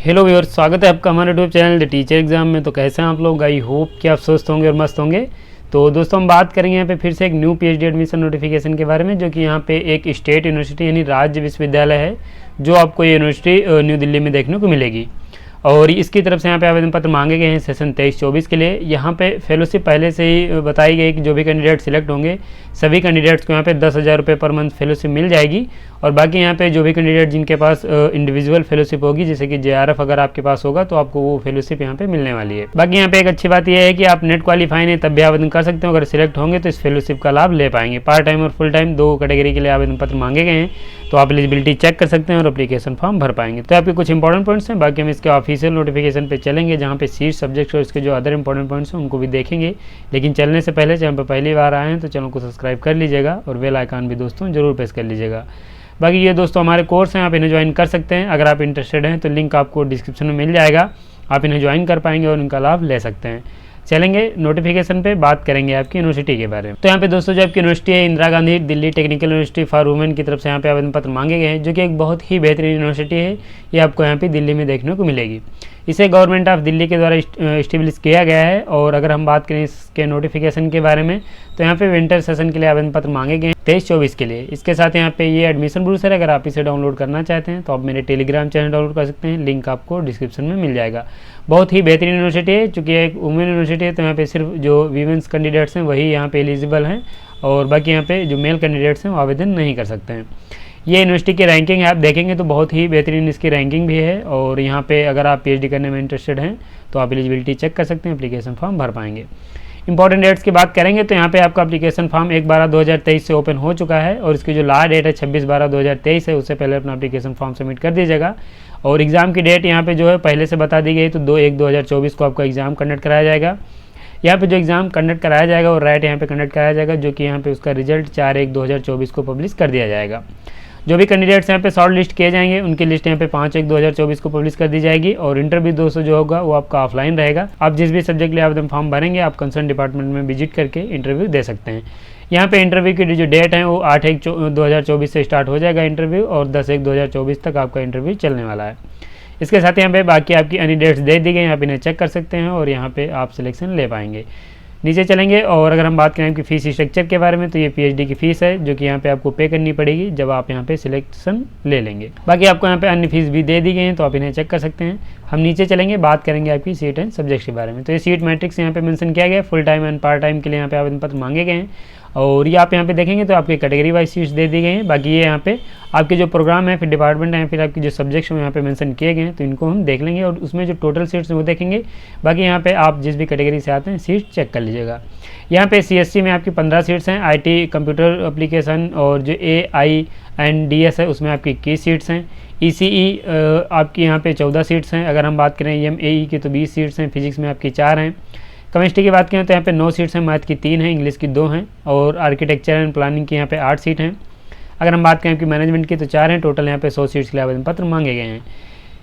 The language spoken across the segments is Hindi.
हेलो व्यूअर्स, स्वागत है आपका हमारे YouTube channel the teacher exam में। तो कैसे हैं आप लोग? आई होप कि आप स्वस्थ होंगे और मस्त होंगे। तो दोस्तों, हम बात करेंगे यहाँ पे फिर से एक न्यू पीएचडी एडमिशन नोटिफिकेशन के बारे में, जो कि यहाँ पे एक स्टेट यूनिवर्सिटी यानी राज्य विश्वविद्यालय है, जो आपको ये यूनिवर्सिटी न्यू दिल्ली में देखने को मिलेगी। और इसकी तरफ से यहाँ पे आवेदन पत्र मांगे गए हैं सेशन 23-24 के लिए। यहाँ पे फेलोशिप पहले से ही बताई गई कि जो भी कैंडिडेट सिलेक्ट होंगे सभी कैंडिडेट्स को यहाँ पे 10,000 रुपये पर मंथ फेलोशिप मिल जाएगी। और बाकी यहाँ पे जो भी कैंडिडेट जिनके पास इंडिविजुअल फेलोशिप होगी, जैसे कि JRF अगर आपके पास होगा तो आपको वो फेलोशिप यहाँ पे मिलने वाली है। बाकी यहाँ पे एक अच्छी बात यह है कि आप नेट क्वालिफाई नहीं तब भी आवेदन कर सकते हो। अगर सिलेक्ट होंगे तो इस फेलोशिप का लाभ ले पाएंगे। पार्ट टाइम और फुल टाइम दो कैटेगरी के लिए आवेदन पत्र मांगे गए हैं, तो आप एलिजिबिलिटी चेक कर सकते हैं और एप्लीकेशन फॉर्म भर पाएंगे। तो आपके कुछ इंपॉर्टेंट पॉइंट्स हैं, बाकी हम इसके ऑफिशियल नोटिफिकेशन पे चलेंगे, जहाँ पे सीट सब्जेक्ट्स और इसके जो अदर इंपॉर्टेंट पॉइंट्स हैं उनको भी देखेंगे। लेकिन चलने से पहले चैनल पर पहली बार आए हैं तो चैनल को सब्सक्राइब कर लीजिएगा और बेल आइकन भी दोस्तों जरूर प्रेस कर लीजिएगा। बाकी ये दोस्तों हमारे कोर्स हैं, आप इन्हें ज्वाइन कर सकते हैं। अगर आप इंटरेस्टेड हैं तो लिंक आपको डिस्क्रिप्शन में मिल जाएगा, आप इन्हें ज्वाइन कर पाएंगे और इनका लाभ ले सकते हैं। चलेंगे नोटिफिकेशन पे, बात करेंगे आपकी यूनिवर्सिटी के बारे में। तो यहाँ पे दोस्तों जो आपकी यूनिवर्सिटी है, Indira Gandhi Delhi technical university for women की तरफ से यहाँ पे आवेदन पत्र मांगे गए हैं, जो कि एक बहुत ही बेहतरीन यूनिवर्सिटी है। ये आपको यहाँ पे दिल्ली में देखने को मिलेगी। इसे गवर्नमेंट ऑफ दिल्ली के द्वारा इस्टेब्लिश किया गया है। और अगर हम बात करें इसके नोटिफिकेशन के बारे में, तो यहाँ पे विंटर सेशन के लिए आवेदन पत्र मांगे गए हैं 23-24 के लिए। इसके साथ यहाँ पे ये एडमिशन ब्रोशर है, अगर आप इसे डाउनलोड करना चाहते हैं तो आप मेरे टेलीग्राम चैनल डाउनलोड कर सकते हैं, लिंक आपको डिस्क्रिप्शन में मिल जाएगा। बहुत ही बेहतरीन यूनिवर्सिटी है, चूँकि एक वुमेन यूनिवर्सिटी है तो यहाँ पे सिर्फ जो वीमेंस कैंडिडेट्स हैं वही यहाँ पे एलिजिबल हैं, और बाकी यहाँ पे जो मेल कैंडिडेट्स हैं वो आवेदन नहीं कर सकते हैं। ये यूनिवर्सिटी की रैंकिंग है, आप देखेंगे तो बहुत ही बेहतरीन इसकी रैंकिंग भी है। और यहाँ पे अगर आप PhD करने में इंटरेस्टेड हैं तो आप एलिजिबिलिटी चेक कर सकते हैं, एप्लीकेशन फॉर्म भर पाएंगे। इंपॉर्टेंट डेट्स की बात करेंगे तो यहाँ पे आपका एप्लीकेशन फॉर्म 1/12/2023 से ओपन हो चुका है, और इसकी जो लास्ट डेट है 26/12/2023 है, उससे पहले अपना एप्लीकेशन फॉर्म सबमिट कर दीजिएगा। और एग्ज़ाम की डेट यहाँ पे जो है पहले से बता दी गई, तो 2/1/2024 को आपका एग्ज़ाम कंडक्ट कराया जाएगा। यहाँ पे जो एग्ज़ाम कंडक्ट कराया जाएगा वो राइट यहाँ पे कंडक्ट कराया जाएगा, जो कि यहाँ पे उसका रिजल्ट 4/1/2024 को पब्लिश कर दिया जाएगा। जो भी कैंडिडेट्स यहाँ पे शॉर्ट लिस्ट किए जाएंगे उनकी लिस्ट यहाँ पे 5/1/2024 को पब्लिश कर दी जाएगी। और इंटरव्यू दोस्तों जो होगा वो आपका ऑफलाइन रहेगा। आप जिस भी सब्जेक्ट लिए आवेदन फॉर्म भरेंगे आप कंसर्न डिपार्टमेंट में विजिट करके इंटरव्यू दे सकते हैं। यहाँ पे इंटरव्यू की जो डेट है वो 8/1/2024 से स्टार्ट हो जाएगा इंटरव्यू, और 10/1/2024 तक आपका इंटरव्यू चलने वाला है। इसके साथ यहाँ पे बाकी आपकी अन्य डेट्स दे दी गई, आप इन्हें चेक कर सकते हैं और यहाँ पे आप सिलेक्शन ले पाएंगे। नीचे चलेंगे और अगर हम बात करें कि फ़ीस स्ट्रक्चर के बारे में, तो ये PhD की फ़ीस है, जो कि यहाँ पे आपको पे करनी पड़ेगी जब आप यहाँ पे सिलेक्शन ले लेंगे। बाकी आपको यहाँ पे अन्य फीस भी दे दी गई हैं, तो आप इन्हें चेक कर सकते हैं। हम नीचे चलेंगे, बात करेंगे आपकी सीट एंड सब्जेक्ट्स के बारे में। तो ये सीट मैट्रिक्स यहाँ पे मेंशन किया गया है, full time and part time के लिए यहाँ पे आवेदन पत्र मांगे गए हैं। और ये आप यहाँ पे देखेंगे तो आपके कैटेगरी वाइज सीट्स दे दी गई हैं। बाकी ये यहाँ पे आपके जो प्रोग्राम है, फिर डिपार्टमेंट है, फिर आपके जो सब्जेक्ट्स हैं यहाँ पे मेंशन किए गए हैं, तो इनको हम देख लेंगे और उसमें जो टोटल सीट्स हैं वो देखेंगे। बाकी यहाँ पे आप जिस भी कैटेगरी से आते हैं सीट चेक कर लीजिएगा। यहाँ पे CSC में आपकी 15 सीट्स हैं, IT कंप्यूटर एप्लीकेशन और जो AI&DS है उसमें आपकी 21 सीट्स हैं। ECE आपकी यहाँ पे 14 सीट्स हैं। अगर हम बात करें EMAE की तो 20 सीट्स हैं, फिजिक्स में आपकी 4 हैं। केमिस्ट्री की बात करें तो यहाँ पे 9 सीट्स हैं, मैथ की 3 हैं, इंग्लिश की 2 हैं, और आर्किटेक्चर एंड प्लानिंग की यहाँ पे 8 सीट हैं। अगर हम बात करें कि मैनेजमेंट की तो 4 हैं। टोटल यहाँ पे 100 सीट्स के लिए आवेदन पत्र मांगे गए हैं।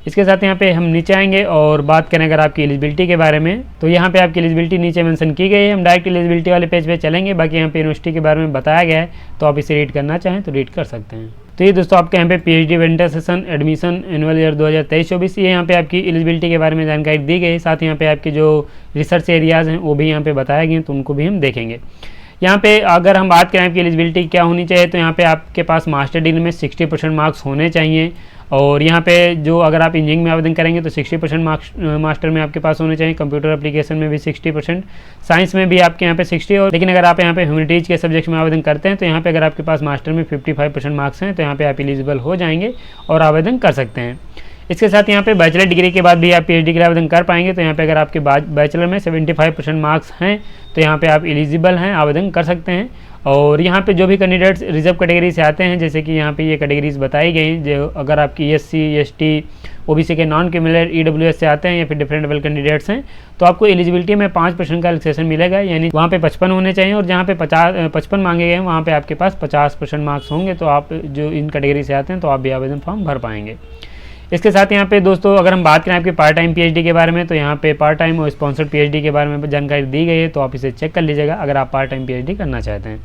इसके साथ यहाँ पे हम नीचे आएंगे और बात करें अगर आपकी एलिजिबिलिटी के बारे में, तो यहाँ पे आपकी एलिजिबिलिटी नीचे मेंशन की गई है। हम डायरेक्ट एलिजिबिलिटी वाले पेज पे चलेंगे। बाकी यहाँ पे यूनिवर्सिटी के बारे में बताया गया है, तो आप इसे रीड करना चाहें तो रीड कर सकते हैं। तो ये दोस्तों आपके यहाँ पे PhD winter session admission annual year 2023-24 ये यहाँ पे आपकी एलिजिबिलिटी के बारे में जानकारी दी गई है। साथ ही यहाँ पे आपके जो रिसर्च एरियाज़ हैं वो भी यहाँ पे बताए गए हैं, तो उनको भी हम देखेंगे। यहाँ पे अगर हम बात करें आपकी एलिजिबिलिटी क्या होनी चाहिए, तो यहाँ पे आपके पास मास्टर डिग्री में 60% मार्क्स होने चाहिए। और यहाँ पे जो अगर आप इंजीनियरिंग में आवेदन करेंगे तो 60% मार्क्स मास्टर में आपके पास होने चाहिए। कंप्यूटर एप्लीकेशन में भी 60%, साइंस में भी आपके यहाँ पे 60। और लेकिन अगर आप यहाँ पे ह्यूमैनिटीज़ के सब्जेक्ट में आवेदन करते हैं तो यहाँ पे अगर आपके पास मास्टर में 55% मार्क्स हैं तो यहाँ पे आप एलिजिबल हो जाएंगे और आवेदन कर सकते हैं। इसके साथ यहाँ पे बैचलर डिग्री के बाद भी आप PhD के लिए आवेदन कर पाएंगे। तो यहाँ पे अगर आपके बैचलर में 75% मार्क्स हैं तो यहाँ पे आप एलिजिबल हैं, आवेदन कर सकते हैं। और यहाँ पे जो भी कैंडिडेट्स रिजर्व कैटेगरी से आते हैं, जैसे कि यहाँ पे ये कैटेगरीज बताई गई हैं, जो अगर आपकी SC ST OBC के नॉन क्रिमिनल EWS से आते हैं या फिर डिफरेंट लेवल कैंडिडेट्स हैं, तो आपको एलिजिबिलिटी में 5% का रिलैक्सेशन मिलेगा। यानी वहाँ पे 55 होने चाहिए, और जहाँ पे 55 मांगे गए हैं वहाँ पे आपके पास 50% मार्क्स होंगे। तो आप जो इन कैटेगरी से आते हैं तो आप भी आवेदन फॉर्म भर पाएंगे। इसके साथ यहाँ पे दोस्तों अगर हम बात करें आपके पार्ट टाइम PhD के बारे में, तो यहाँ पे पार्ट टाइम और स्पॉन्सर्ड PhD के बारे में जानकारी दी गई है, तो आप इसे चेक कर लीजिएगा अगर आप पार्ट टाइम PhD करना चाहते हैं।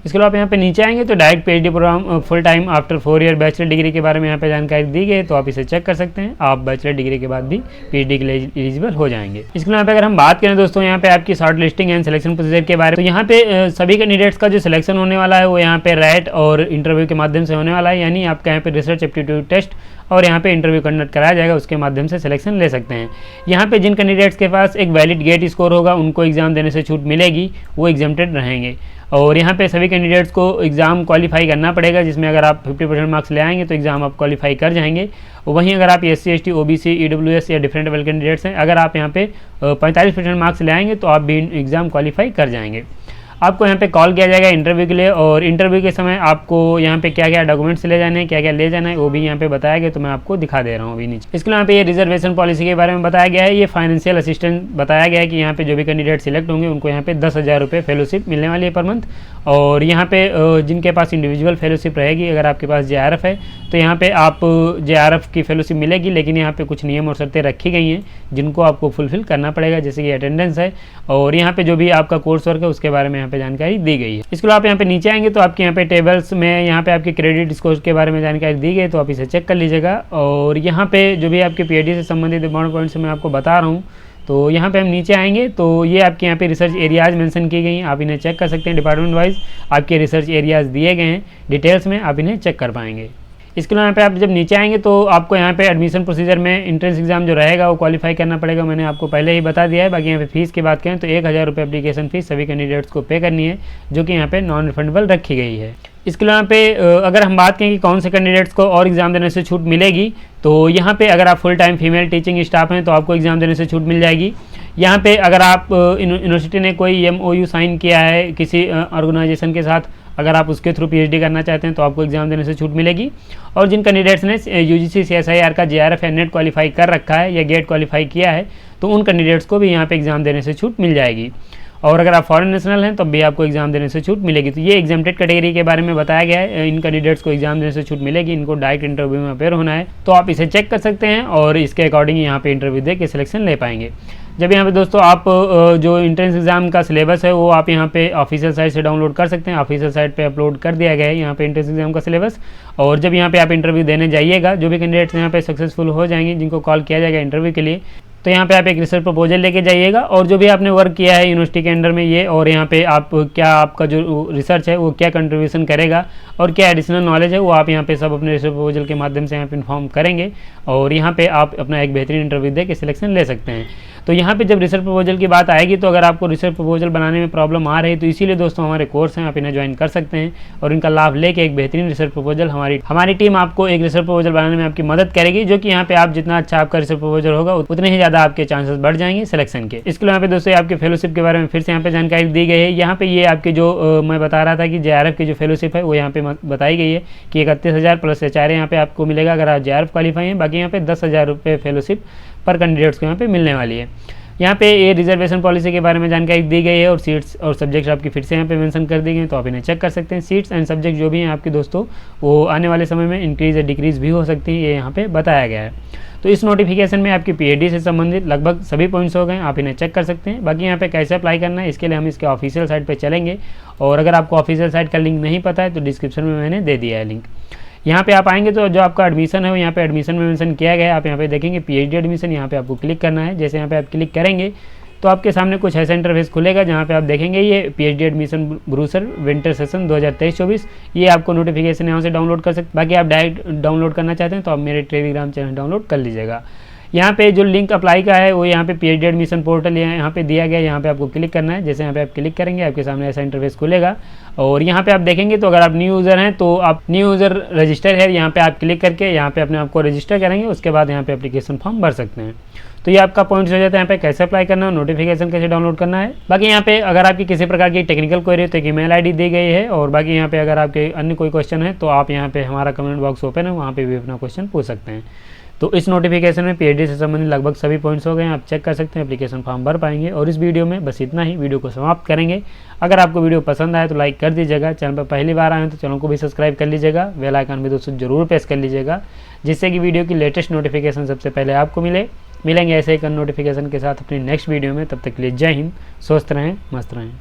इसके अलावा आप यहाँ पे नीचे आएंगे तो direct PhD program full time after 4 year bachelor degree के बारे में यहाँ पे जानकारी दी गई है, तो आप इसे चेक कर सकते हैं। आप बैचलर डिग्री के बाद भी पीएचडी के लिए एलिजिबल हो जाएंगे। इसके अलावा अगर हम बात करें दोस्तों यहाँ पे आपकी short listing and selection procedure के बारे में, तो यहाँ पे सभी कैंडिडेट्स का जो सिलेक्शन होने वाला है वो यहाँ पे रैट और इंटरव्यू के माध्यम से होने वाला है, यानी आपका यहाँ पे रिसर्च एप्टीट्यूड टेस्ट और यहाँ पे इंटरव्यू कंडक्ट कराया जाएगा, उसके माध्यम से सिलेक्शन ले सकते हैं। यहाँ पे जिन कैंडिडेट्स के पास एक वैलिड गेट स्कोर होगा उनको एग्जाम देने से छूट मिलेगी, वो एग्जाम्प्टेड रहेंगे। और यहाँ पे सभी कैंडिडेट्स को एग्ज़ाम क्वालिफाई करना पड़ेगा, जिसमें अगर आप 50% मार्क्स ले आएंगे तो एग्ज़ाम आप क्वालिफाई कर जाएंगे। वहीं अगर आप SC ST OBC EWS या डिफरेंट लेवल कैंडिडेट्स हैं, अगर आप यहाँ पे 45% मार्क्स ले आएंगे तो आप भी एग्ज़ाम क्वालिफाई कर जाएंगे। आपको यहाँ पे कॉल किया जाएगा इंटरव्यू के लिए, और इंटरव्यू के समय आपको यहाँ पे क्या क्या डॉक्यूमेंट्स ले जाने हैं, क्या क्या ले जाना है, वो भी यहाँ पे बताया गया, तो मैं आपको दिखा दे रहा हूँ अभी नीचे। इसके अलावा यहाँ पे ये रिजर्वेशन पॉलिसी के बारे में बताया गया है। ये फाइनेंशियल असिस्टेंट बताया गया है कि यहाँ पे जो भी कैंडिडेट सिलेक्ट होंगे उनको यहाँ पे 10,000 रुपये फेलोशिप मिलने वाली है पर मंथ। और यहाँ पे जिनके पास इंडिविजुअल फेलोशिप रहेगी, अगर आपके पास JRF है तो यहाँ पे आप JRF की फेलोशिप मिलेगी, लेकिन यहाँ पे कुछ नियम और शर्तें रखी गई हैं जिनको आपको फुलफिल करना पड़ेगा, जैसे कि अटेंडेंस है और यहाँ पे जो भी आपका कोर्स वर्क है उसके बारे में यहाँ पे जानकारी दी गई है। इसके अलावा आप यहाँ पे नीचे आएंगे तो आपके यहाँ पे टेबल्स में यहाँ पे आपके क्रेडिट स्कोर के बारे में जानकारी दी गई, तो आप इसे चेक कर लीजिएगा। और यहाँ पे जो भी आपके PhD से संबंधित इंपॉर्टेंट पॉइंट्स मैं आपको बता रहा हूँ, तो यहाँ पे हम नीचे आएंगे तो ये आपके यहाँ पे रिसर्च एरियाज़ मेंशन की गई हैं, आप इन्हें चेक कर सकते हैं। डिपार्टमेंट वाइज आपके रिसर्च एरियाज़ दिए गए हैं डिटेल्स में, आप इन्हें चेक कर पाएंगे। इसके अलावा यहाँ पे आप जब नीचे आएंगे तो आपको यहाँ पे एडमिशन प्रोसीजर में एंट्रेंस एग्जाम जो रहेगा वो क्वालिफाई करना पड़ेगा, मैंने आपको पहले ही बता दिया है। बाकी यहाँ पे फीस की बात करें तो 1,000 रुपये एप्लीकेशन फीस सभी कैंडिडेट्स को पे करनी है, जो कि यहाँ पे नॉन रिफंडेबल रखी गई है। इसके अलावा पे अगर हम बात करें कि कौन से कैंडिडेट्स को और एग्जाम देने से छूट मिलेगी, तो यहाँ पे अगर आप full time female teaching staff हैं तो आपको एग्जाम देने से छूट मिल जाएगी। यहाँ पे अगर आप यूनिवर्सिटी ने कोई MOU साइन किया है किसी ऑर्गेनाइजेशन के साथ, अगर आप उसके थ्रू PhD करना चाहते हैं तो आपको एग्जाम देने से छूट मिलेगी। और जिन कैंडिडेट्स ने UGC CSIR का JRF या नेट क्वालिफाई कर रखा है या गेट क्वालिफाई किया है, तो उन कैंडिडेट्स को भी यहाँ पे एग्जाम देने से छूट मिल जाएगी। और अगर आप फॉरेन नेशनल हैं तब भी आपको एग्जाम देने से छूट मिलेगी। तो ये एग्जाम्प्टेड कैटेगरी के बारे में बताया गया है, इन कैंडिडेट्स को एग्जाम देने से छूट मिलेगी, इनको डायरेक्ट इंटरव्यू में अपेयर होना है, तो आप इसे चेक कर सकते हैं और इसके अकॉर्डिंग यहाँ पे इंटरव्यू दे के सिलेक्शन ले पाएंगे। जब यहाँ पे दोस्तों आप जो एंट्रेंस एग्जाम का सिलेबस है वो आप यहाँ पे ऑफिशियल साइट से डाउनलोड कर सकते हैं, ऑफिशियल साइट पे अपलोड कर दिया गया है यहाँ पे एंट्रेंस एग्जाम का सिलेबस। और जब यहाँ पे आप इंटरव्यू देने जाइएगा, जो भी कैंडिडेट्स यहाँ पे सक्सेसफुल हो जाएंगे, जिनको कॉल किया जाएगा इंटरव्यू के लिए, तो यहाँ पे आप एक रिसर्च प्रपोजल लेके जाइएगा और जो भी आपने वर्क किया है यूनिवर्सिटी के अंडर में ये, और यहाँ पे आप क्या आपका जो रिसर्च है वो क्या कंट्रीब्यूशन करेगा और क्या एडिशनल नॉलेज है, वो आप यहाँ पे सब अपने रिसर्च प्रपोजल के माध्यम से यहाँ पे इन्फॉर्म करेंगे और यहाँ पे आप अपना एक बेहतरीन इंटरव्यू दे के सिलेक्शन ले सकते हैं। तो यहाँ पे जब रिसर्च प्रपोजल की बात आएगी, तो अगर आपको रिसर्च प्रपोजल बनाने में प्रॉब्लम आ रही है तो इसीलिए दोस्तों हमारे कोर्स हैं, आप इन्हें ज्वाइन कर सकते हैं और इनका लाभ लेके एक बेहतरीन रिसर्च प्रपोजल हमारी टीम आपको एक रिसर्च प्रपोजल बनाने में आपकी मदद करेगी, जो कि यहाँ पे आप जितना अच्छा आपका रिसर्च प्रपोजल होगा उतने ही ज़्यादा आपके चांसेस बढ़ जाएंगे सिलेक्शन के। इसके लिए यहाँ पे दोस्तों आपके फेलोशिप के बारे में फिर से यहाँ पे जानकारी दी गई है। यहाँ पे ये आपके जो मैं बता रहा था कि JRF की जो फेलोशिप है वो यहाँ पे बताई गई है कि 31,000 प्लस HRA यहाँ पे आपको मिलेगा अगर आप JRF क्वालिफाई हैं। बाकी यहाँ पे 10,000 रुपये फेलोशिप पर कैंडिडेट्स को यहाँ पे मिलने वाली है। यहाँ पे ये रिजर्वेशन पॉलिसी के बारे में जानकारी दी गई है और सीट्स और सब्जेक्ट्स आपकी फिर से यहाँ पे मेंशन कर दी गई हैं, तो आप इन्हें चेक कर सकते हैं। सीट्स एंड सब्जेक्ट जो भी हैं आपके दोस्तों वो आने वाले समय में इंक्रीज या डिक्रीज भी हो सकती है, ये यहाँ पे बताया गया है। तो इस नोटिफिकेशन में आपकी PhD से संबंधित लगभग सभी पॉइंट्स हो गए, आप इन्हें चेक कर सकते हैं। बाकी यहाँ पे कैसे अप्लाई करना है इसके लिए हम इसके ऑफिशियल साइट पे चलेंगे, और अगर आपको ऑफिशियल साइट का लिंक नहीं पता है तो डिस्क्रिप्शन में मैंने दे दिया है लिंक। यहाँ पे आप आएंगे तो जो आपका एडमिशन है वो यहाँ पे एडमिशन में मेंशन किया गया है। आप यहाँ पे देखेंगे PhD एडमिशन, यहाँ पे आपको क्लिक करना है। जैसे यहाँ पे आप क्लिक करेंगे तो आपके सामने कुछ ऐसा इंटरफेस खुलेगा जहाँ पे आप देखेंगे ये PhD एडमिशन ब्रूसर विंटर सेशन 2023-24, ये आपको नोटिफिकेशन यहाँ से डाउनलोड कर सकते। बाकी आप डायरेक्ट डाउनलोड करना चाहते हैं तो आप मेरे टेलीग्राम चैनल डाउनलोड कर लीजिएगा। यहाँ पे जो लिंक अप्लाई का है वो यहाँ पे PhD एडमिशन पोर्टल यहाँ पे दिया गया है, यहाँ पे आपको क्लिक करना है। जैसे यहाँ पे आप क्लिक करेंगे आपके सामने ऐसा इंटरफेस खुलेगा और यहाँ पे आप देखेंगे तो अगर आप न्यू यूज़र हैं तो आप न्यू यूज़र रजिस्टर है, यहाँ पे आप क्लिक करके यहाँ पे अपने आप को रजिस्टर करेंगे, उसके बाद यहाँ पे एप्लीकेशन फॉर्म भर सकते हैं। तो ये आपका पॉइंट्स हो जाता है यहाँ पे कैसे अप्लाई करना है, नोटिफिकेशन कैसे डाउनलोड करना है। बाकी यहाँ पे अगर आपकी किसी प्रकार की टेक्निकल क्वेरी है तो एक ईमेल आईडी दी गई है, और बाकी यहाँ पे अगर आपके अन्य कोई क्वेश्चन है तो आप यहाँ पे हमारा कमेंट बॉक्स ओपन है, वहाँ पे भी अपना क्वेश्चन पूछ सकते हैं। तो इस नोटिफिकेशन में PhD से संबंधित लगभग सभी पॉइंट्स हो गए हैं, आप चेक कर सकते हैं, एप्लीकेशन फॉर्म भर पाएंगे। और इस वीडियो में बस इतना ही, वीडियो को समाप्त करेंगे। अगर आपको वीडियो पसंद आए तो लाइक कर दीजिएगा, चैनल पर पहली बार आए हैं तो चैनल को भी सब्सक्राइब कर लीजिएगा, बेल आइकन भी दोस्तों जरूर प्रेस कर लीजिएगा, जिससे कि वीडियो की लेटेस्ट नोटिफिकेशन सबसे पहले आपको मिलेंगे ऐसे एक नोटिफिकेशन के साथ अपनी नेक्स्ट वीडियो में। तब तक के लिए जय हिंद, स्वस्थ रहें, मस्त रहें।